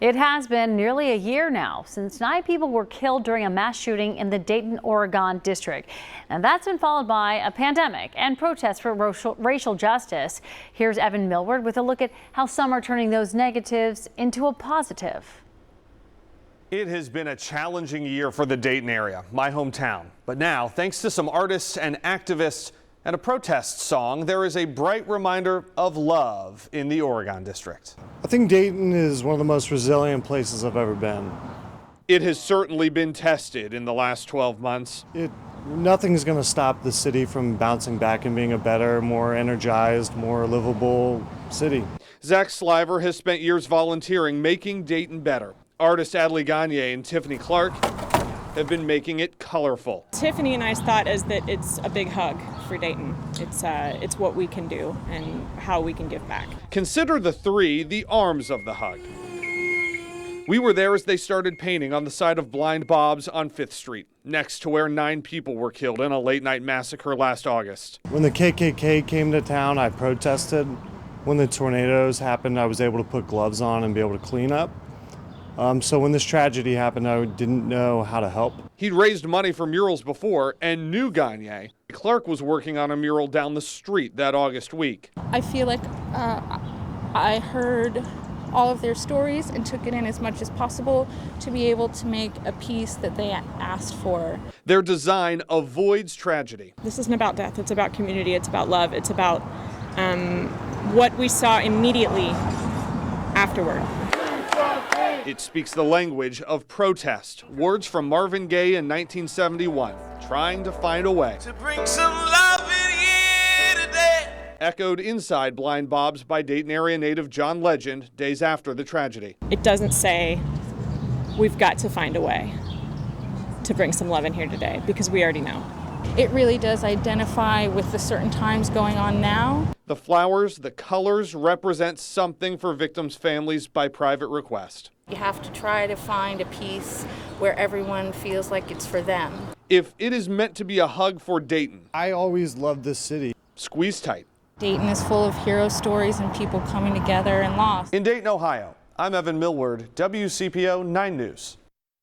It has been nearly a year now since 9 people were killed during a mass shooting in the Dayton, Oregon district. And that's been followed by a pandemic and protests for racial justice. Here's Evan Millward with a look at how some are turning those negatives into a positive. It has been a challenging year for the Dayton area, my hometown. But now, thanks to some artists and activists and a protest song, there is a bright reminder of love in the Oregon district. I think Dayton is one of the most resilient places I've ever been. It has certainly been tested in the last 12 months. Nothing's going to stop the city from bouncing back and being a better, more energized, more livable city. Zach Sliver has spent years volunteering, making Dayton better. Artists Adley Gagne and Tiffany Clark have been making it colorful. Tiffany and I's thought is that it's a big hug for Dayton. It's what we can do and how we can give back. Consider the three the arms of the hug. We were there as they started painting on the side of Blind Bob's on 5th Street, next to where 9 people were killed in a late-night massacre last August. When the KKK came to town, I protested. When the tornadoes happened, I was able to put gloves on and be able to clean up. So when this tragedy happened, I didn't know how to help. He'd raised money for murals before and knew Gagne. Clark was working on a mural down the street that August week. I feel like I heard all of their stories and took it in as much as possible to be able to make a piece that they asked for. Their design avoids tragedy. This isn't about death, it's about community, it's about love, it's about what we saw immediately afterward. It speaks the language of protest. Words from Marvin Gaye in 1971, trying to find a way. To bring some love in here today. Echoed inside Blind Bob's by Dayton area native John Legend days after the tragedy. It doesn't say we've got to find a way to bring some love in here today, because we already know. It really does identify with the certain times going on now. The flowers, the colors represent something for victims' families by private request. You have to try to find a piece where everyone feels like it's for them. If it is meant to be a hug for Dayton, I always loved this city. Squeeze tight. Dayton is full of hero stories and people coming together and lost. In Dayton, Ohio, I'm Evan Millward, WCPO 9 News.